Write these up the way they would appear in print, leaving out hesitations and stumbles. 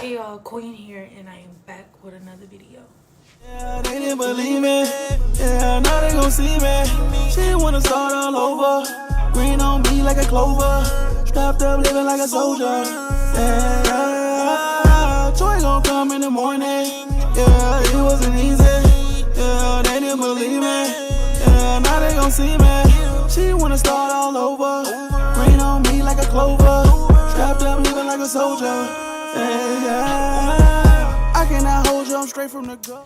Hey y'all, Queen here, and I am back with another video. Yeah, they didn't believe me. Yeah, now they gon' see me. She wanna start all over. Green on me like a clover. Strapped up, living like a soldier. Yeah, joy gon' come in the morning. Yeah, it wasn't easy. Yeah, they didn't believe me. Yeah, now they gon' see me. She wanna start all over. Green on me like a clover. Strapped up, living like a soldier. Yeah, I cannot hold you, I'm straight from the gut.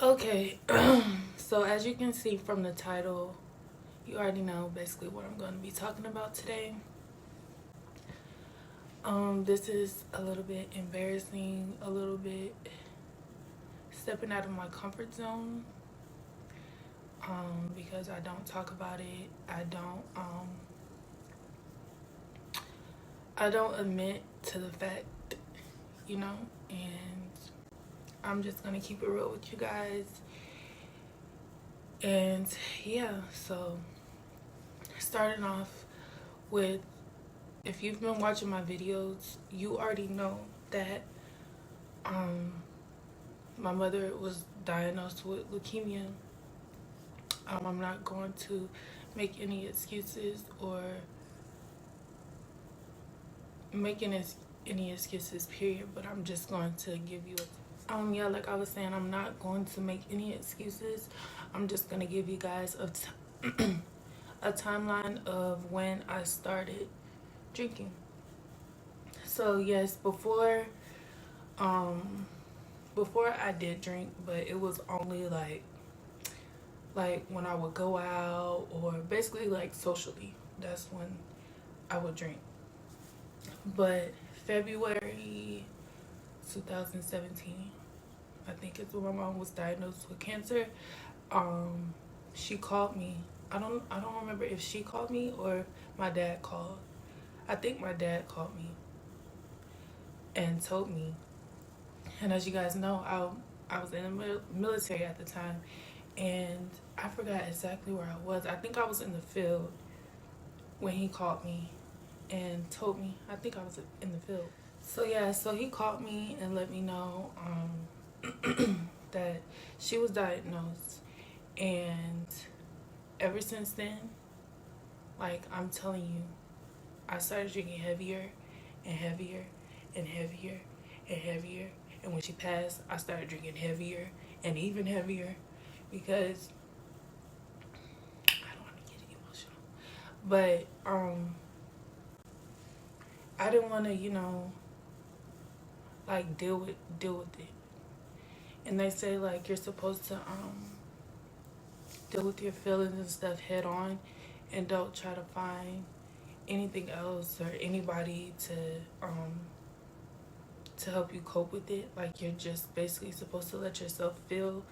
Okay, so as you can see from the title, you already know basically what I'm going to be talking about today. This is a little bit embarrassing, a little bit stepping out of my comfort zone, because I don't talk about it. I don't admit to the fact, and I'm just gonna keep it real with you guys. And yeah, so starting off with, if you've been watching my videos, you already know that my mother was diagnosed with leukemia. I'm not going to make any excuses or making any excuses, period, but I'm just going to give you yeah, like I was saying, I'm not going to make any excuses. I'm just going to give you guys a timeline of when I started drinking. So yes, before I did drink, but it was only like when I would go out, or basically like socially, that's when I would drink. But February 2017, I think it's when my mom was diagnosed with cancer. She called me. I don't remember if she called me or my dad called. I think my dad called me and told me. And as you guys know, I was in the military at the time, and I forgot exactly where I was. I think I was in the field when he called me and told me. I think I was in the field. So yeah, so he called me and let me know that she was diagnosed. And ever since then, like I'm telling you, I started drinking heavier and heavier and heavier and heavier. And when she passed, I started drinking heavier and even heavier, because I don't want to get emotional, but I didn't want to, like deal with it. And they say like you're supposed to deal with your feelings and stuff head on, and don't try to find anything else or anybody to help you cope with it. Like you're just basically supposed to let yourself feel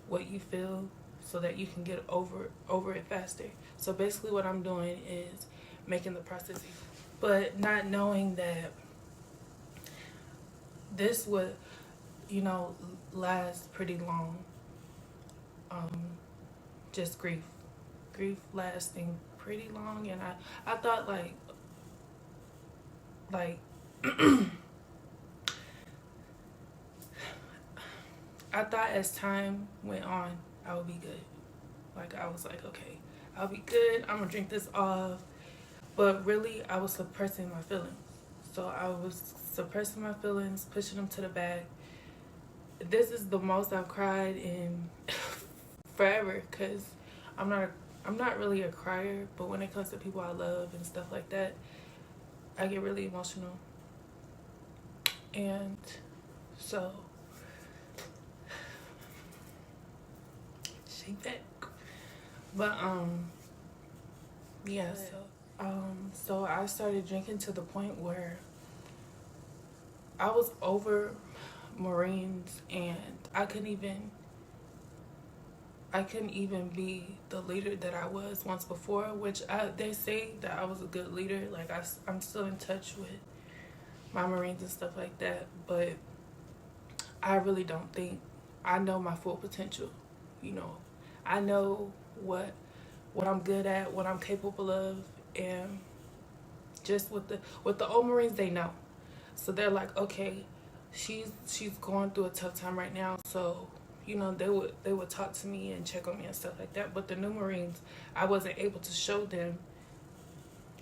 what you feel so that you can get over it faster. So basically what I'm doing is making the process easy, but not knowing that this would last pretty long. Just grief lasting pretty long. And I thought like I thought as time went on, I would be good. Like I was like, okay, I'll be good, I'm gonna drink this off. But really, I was suppressing my feelings. So I was suppressing my feelings, pushing them to the back. This is the most I've cried in forever, because I'm not really a crier, but when it comes to people I love and stuff like that, I get really emotional. And so shake that. But yeah, so I started drinking to the point where I was over Marines, and I couldn't even be the leader that I was once before, which they say that I was a good leader. Like I'm still in touch with my Marines and stuff like that, but I really don't think I know my full potential. I know what I'm good at, what I'm capable of, and just with the old Marines, they know. So they're like, okay, she's going through a tough time right now, so you know they would talk to me and check on me and stuff like that. But the new Marines, I wasn't able to show them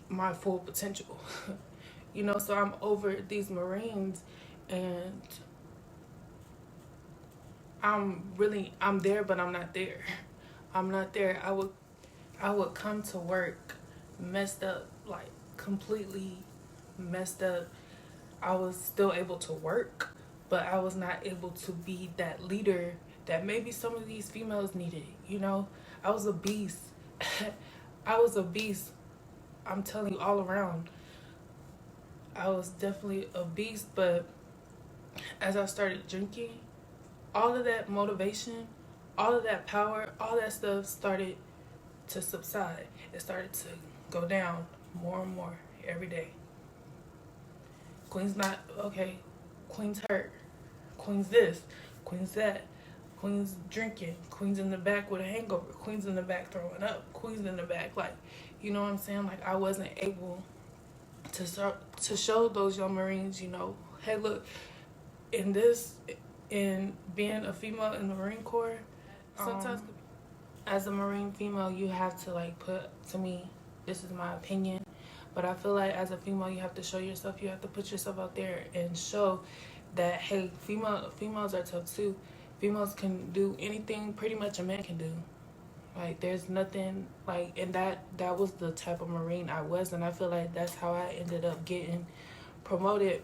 my full potential. You know, so I'm over these Marines, and I'm there, but I'm not there. I'm not there. I would come to work messed up, like completely messed up. I was still able to work, but I was not able to be that leader that maybe some of these females needed. You know, I was a beast. I was a beast. I'm telling you, all around. I was definitely a beast, but as I started drinking, all of that motivation, all of that power, all that stuff started to subside. It started to go down more and more every day. Queen's not okay. Queen's hurt. Queen's this. Queen's that. Queen's drinking. Queen's in the back with a hangover. Queen's in the back throwing up. Queen's in the back, like, you know what I'm saying? Like, I wasn't able to show those young Marines, you know, hey, look, in being a female in the Marine Corps, sometimes as a Marine female, you have to like put, to me, this is my opinion, but I feel like as a female, you have to show yourself. You have to put yourself out there and show that, hey, females are tough too. Females can do anything pretty much a man can do. Like, there's nothing, like, and that was the type of Marine I was, and I feel like that's how I ended up getting promoted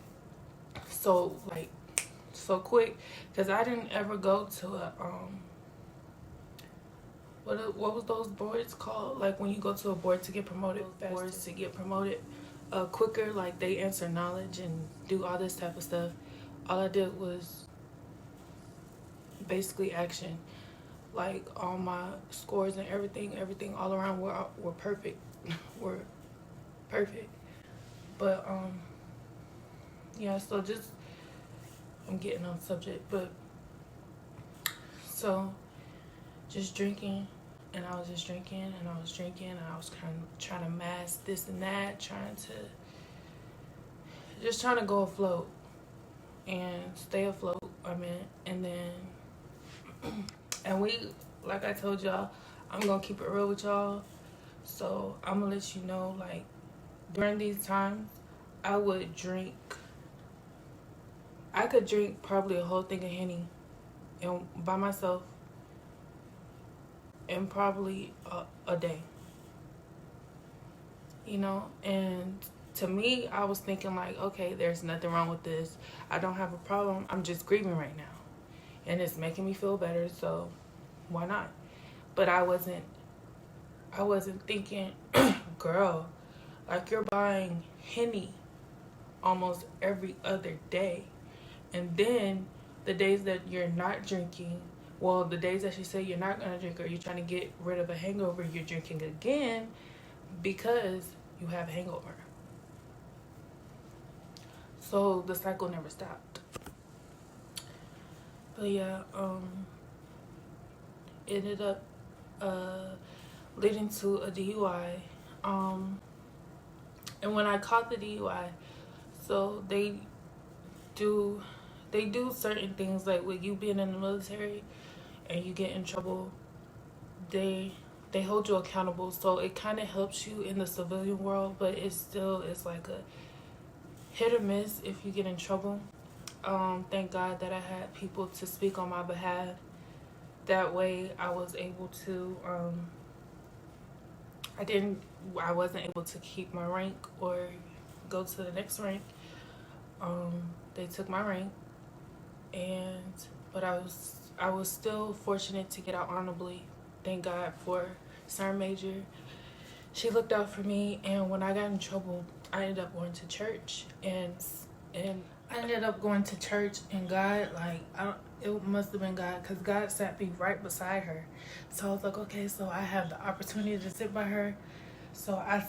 so quick, because I didn't ever go to a, what was those boards called? Like, when you go to a board to get promoted, boards to get promoted quicker, like, they answer knowledge and do all this type of stuff. All I did was basically action. Like, all my scores and everything all around were perfect. Were perfect. But, yeah, so just, I'm getting on subject, but, so, just drinking, and I was just drinking, and I was drinking, and I was kind of trying to mask this and that, trying to go afloat, and stay afloat, and then, and like I told y'all, I'm gonna keep it real with y'all, so I'm gonna let you know, like, during these times, I could drink probably a whole thing of Henny, and by myself, in probably a day, you know. And to me, I was thinking like, okay, there's nothing wrong with this. I don't have a problem. I'm just grieving right now, and it's making me feel better, so why not? But I wasn't thinking, girl, like, you're buying Henny almost every other day, and then the days that you're not drinking, well, the days that you say you're not going to drink, or you're trying to get rid of a hangover, you're drinking again because you have a hangover. So the cycle never stopped. But yeah, ended up leading to a DUI. And when I caught the DUI, so they do certain things, like with you being in the military and you get in trouble, they hold you accountable. So it kind of helps you in the civilian world, but it's like a hit or miss if you get in trouble. Thank God that I had people to speak on my behalf. That way I was able to, I wasn't able to keep my rank or go to the next rank. They took my rank, but I was still fortunate to get out honorably. Thank God for Sergeant Major. She looked out for me, and when I got in trouble, I ended up going to church, and God, like, it must have been God, because God sat me right beside her. So I was like, okay, so I have the opportunity to sit by her. So I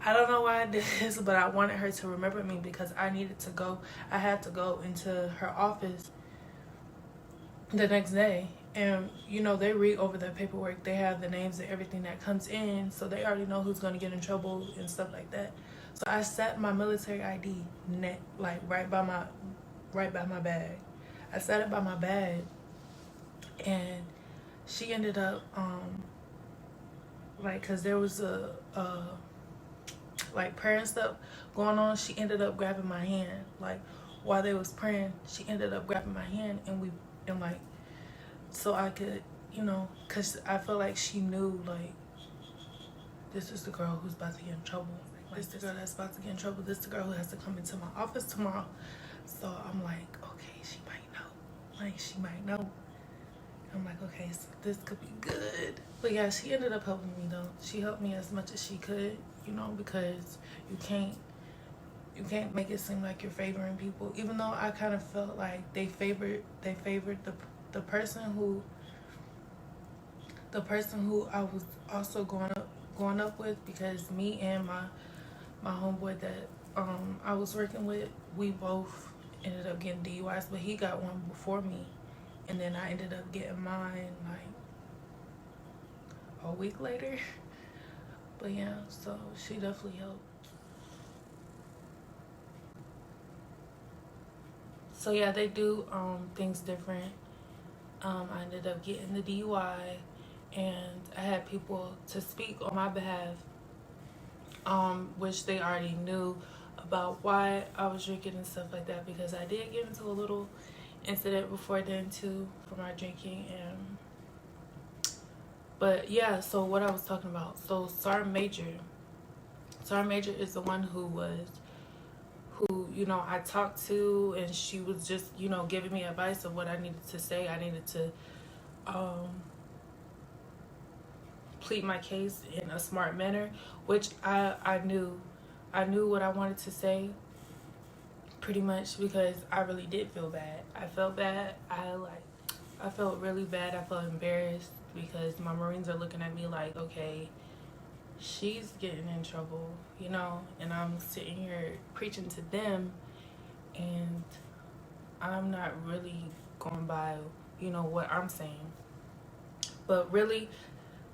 I don't know why I did this, but I wanted her to remember me, because I had to go into her office the next day. And, you know, they read over their paperwork. They have the names of everything that comes in, so they already know who's going to get in trouble and stuff like that. So I set my military ID like right by my bag. I set it by my bag, and she ended up like, cause there was a like prayer and stuff going on. She ended up grabbing my hand, like while they was praying. She ended up grabbing my hand, and like, so I could, cause I felt like she knew, like, this is the girl who's about to get in trouble. Like, this is the girl that's about to get in trouble. This is the girl who has to come into my office tomorrow. So I'm like, okay, she might know. Like, she might know. I'm like, okay, so this could be good. But yeah, she ended up helping me though. She helped me as much as she could, because you can't make it seem like you're favoring people. Even though I kind of felt like they favored the person who I was also going up with, because me and my homeboy that I was working with, we both ended up getting DUIs, but he got one before me, and then I ended up getting mine like a week later. But yeah, so she definitely helped. So yeah, they do things different. I ended up getting the DUI, and I had people to speak on my behalf, which they already knew about why I was drinking and stuff like that, because I did get into a little incident before then too for my drinking. But yeah, so what I was talking about, so Sergeant Major is the one who I talked to, and she was just giving me advice of what I needed to say. I needed to plead my case in a smart manner, which I knew what I wanted to say, pretty much, because I really did feel bad. I felt bad. I felt really bad. I felt embarrassed because my Marines are looking at me like, okay, she's getting in trouble, and I'm sitting here preaching to them, and I'm not really going by, what I'm saying. But really,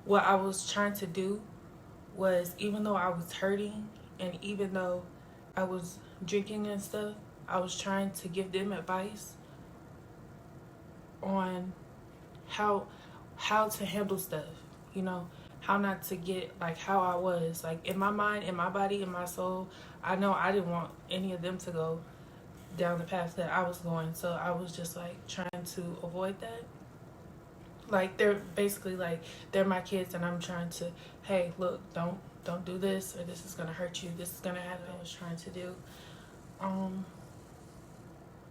what I was trying to do was, even though I was hurting and even though I was drinking and stuff, I was trying to give them advice on how to handle stuff, how not to get like how I was, like in my mind, in my body, in my soul. I know I didn't want any of them to go down the path that I was going, so I was just like trying to avoid that. Like, they're basically like, they're my kids, and I'm trying to, hey, look, don't do this, or this is gonna hurt you, this is gonna happen. I was trying to do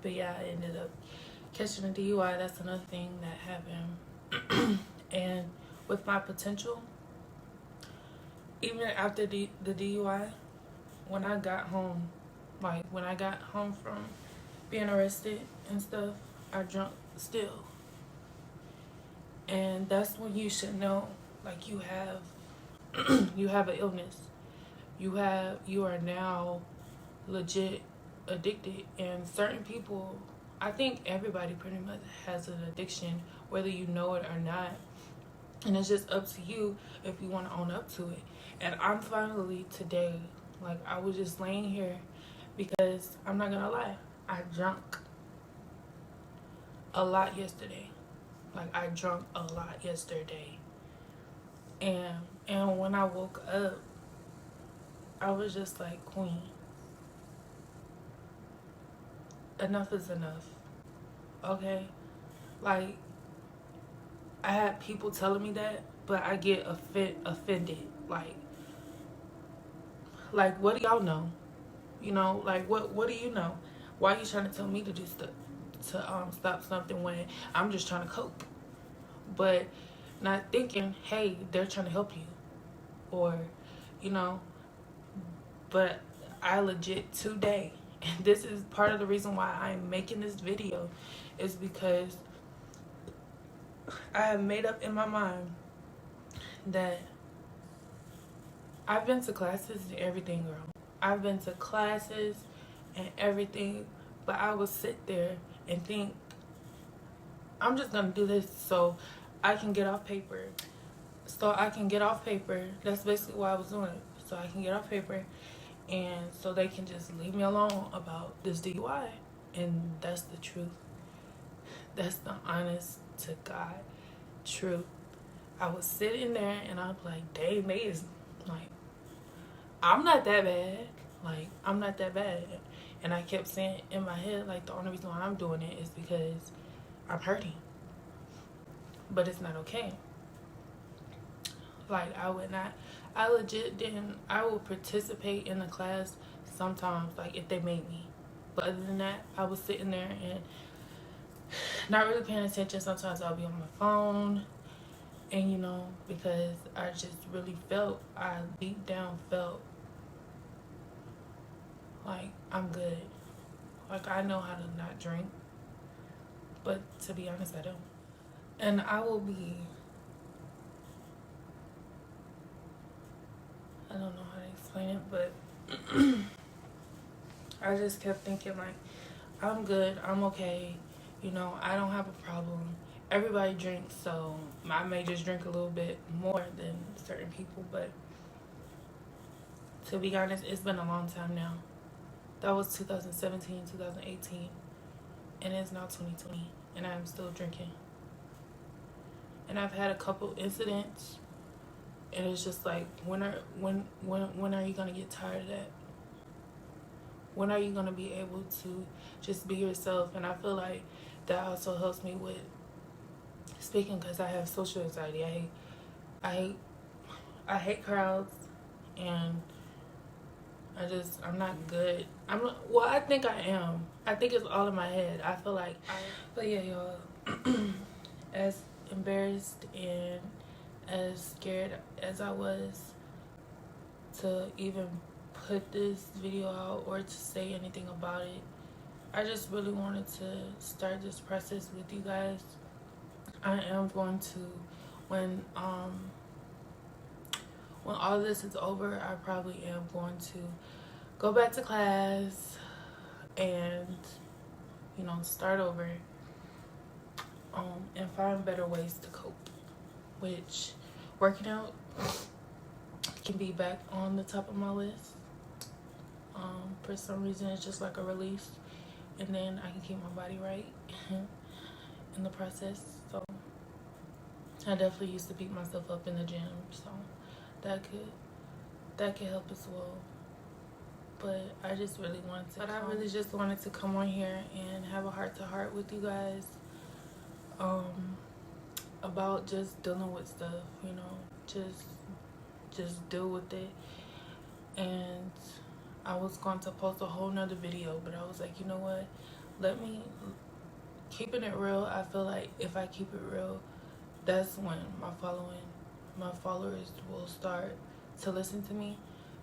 but yeah, I ended up catching a DUI. That's another thing that happened. And with my potential, even after the DUI, when I got home, from being arrested and stuff, I drunk still. And that's when you should know, like, you have an illness. You are now legit addicted. And certain people, I think everybody pretty much has an addiction, whether you know it or not. And it's just up to you if you want to own up to it. And I'm finally today, like, I was just laying here because I'm not gonna lie, I drank a lot yesterday. Like, I drank a lot yesterday. And when I woke up, I was just like, queen, enough is enough. Okay? Like, I had people telling me that, but I get offended. Like, what do y'all know? Like, what do you know? Why are you trying to tell me to do stuff, to stop something when I'm just trying to cope? But not thinking, hey, they're trying to help you. Or, but I legit today, and this is part of the reason why I'm making this video, is because I have made up in my mind that I've been to classes and everything, girl. I've been to classes and everything, but I would sit there and think, I'm just gonna do this so I can get off paper. That's basically why I was doing it. So I can get off paper and so they can just leave me alone about this DUI. And that's the truth. That's the honest to God truth. I was sitting there and I'm like, dang, they is like, I'm not that bad. Like, I'm not that bad. And I kept saying in my head, like, the only reason why I'm doing it is because I'm hurting. But it's not okay. Like, I legit didn't, I would participate in the class sometimes, like, if they made me. But other than that, I was sitting there and not really paying attention. Sometimes I'll be on my phone. And, you know, because I just really I deep down felt like I'm good. Like, I know how to not drink. But to be honest, I don't. And I don't know how to explain it, but I just kept thinking, like, I'm good, I'm okay, you know, I don't have a problem. Everybody drinks, so I may just drink a little bit more than certain people, but to be honest, it's been a long time now. That was 2017, 2018, and it's now 2020, and I'm still drinking. And I've had a couple incidents, and it's just like, when are you gonna get tired of that? When are you gonna be able to just be yourself? And I feel like that also helps me with speaking, because I have social anxiety. I hate crowds, and I'm not good. I think I am. I think it's all in my head. I feel like but yeah, y'all, as embarrassed and as scared as I was to even put this video out or to say anything about it, I just really wanted to start this process with you guys. I am going to, when all this is over, I probably am going to go back to class and, you know, start over, and find better ways to cope, which working out can be back on the top of my list. For some reason, it's just like a release, and then I can keep my body right in the process. So I definitely used to beat myself up in the gym, so that could help as well. But I just really wanted to. But I really just wanted to come on here and have a heart-to-heart with you guys, about just dealing with stuff. You know, just deal with it. And I was going to post a whole nother video, but I was like, you know what? Let me keeping it real. I feel like if I keep it real, that's when my followers will start to listen to me,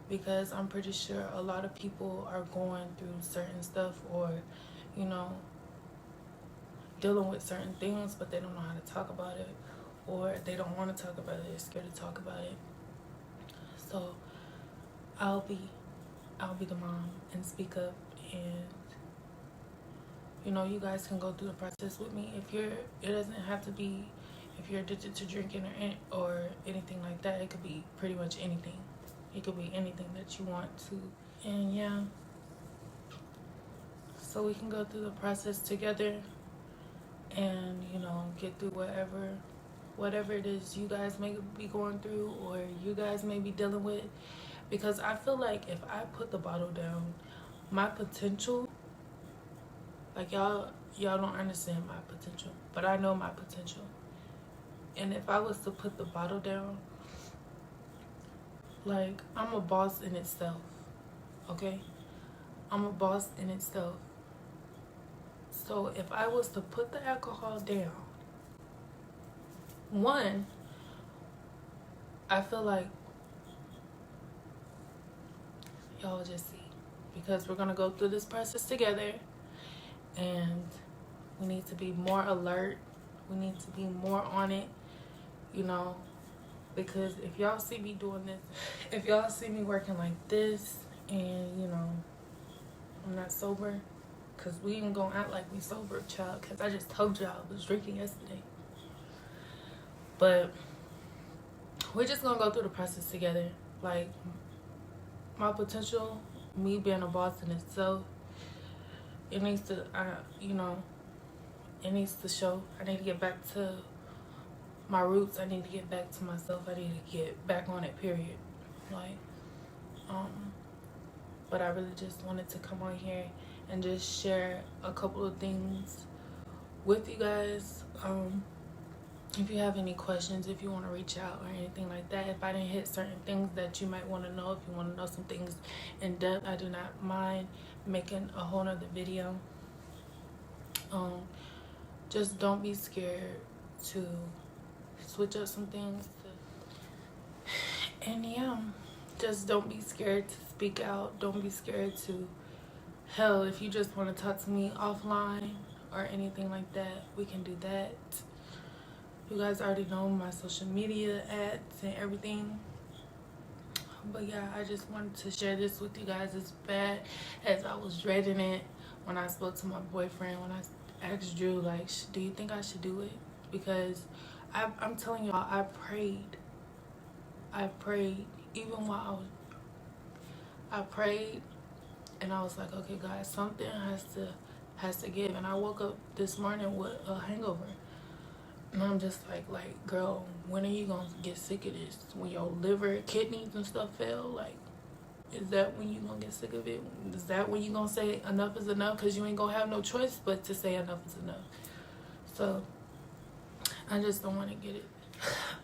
because I'm pretty sure a lot of people are going through certain stuff, or, you know, dealing with certain things, but they don't know how to talk about it, or they don't want to talk about it, they're scared to talk about it. So I'll be the mom and speak up, and, you know, you guys can go through the process with me. It doesn't have to be if you're addicted to drinking or anything like that. It could be pretty much anything. It could be anything that you want to. And yeah, so we can go through the process together and, you know, get through whatever it is you guys may be going through or you guys may be dealing with. Because I feel like if I put the bottle down, my potential, like, y'all don't understand my potential, but I know my potential. And if I was to put the bottle down, like, I'm a boss in itself, okay? I'm a boss in itself. So if I was to put the alcohol down, one, I feel like y'all just see, because we're gonna go through this process together, and we need to be more alert. We need to be more on it, you know, because if y'all see me doing this, if y'all see me working like this, and, you know, I'm not sober, because we ain't gonna act like we sober, child, because I just told y'all I was drinking yesterday. But we're just gonna go through the process together. Like, my potential me being a boss in itself, it needs to, it needs to show. I need to get back to my roots. I need to get back to myself. I need to get back on it, period. Like, but I really just wanted to come on here and just share a couple of things with you guys. If you have any questions, if you want to reach out or anything like that, if I didn't hit certain things that you might want to know, if you want to know some things in depth, I do not mind making a whole nother video. Just don't be scared to switch up some things. And yeah, just don't be scared to speak out. Don't be scared to, hell, if you just want to talk to me offline or anything like that, we can do that. You guys already know my social media ads and everything. But yeah, I just wanted to share this with you guys as bad as I was dreading it when I spoke to my boyfriend, when I asked Drew, like, do you think I should do it? Because I'm telling y'all, I prayed even while I prayed, and I was like, okay, guys, something has to give. And I woke up this morning with a hangover. And I'm just like, girl, when are you gonna get sick of this? When your liver, kidneys and stuff fail? Like, is that when you gonna get sick of it? Is that when you gonna say enough is enough? Because you ain't gonna have no choice but to say enough is enough. So I just don't want to get it.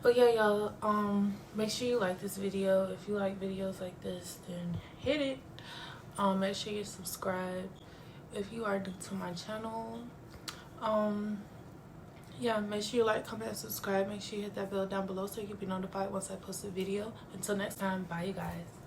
But yeah, y'all, make sure you like this video. If you like videos like this, then hit it. Make sure you subscribe if you are new to my channel. Yeah, make sure you like, comment, and subscribe. Make sure you hit that bell down below so you can be notified once I post a video. Until next time, bye you guys.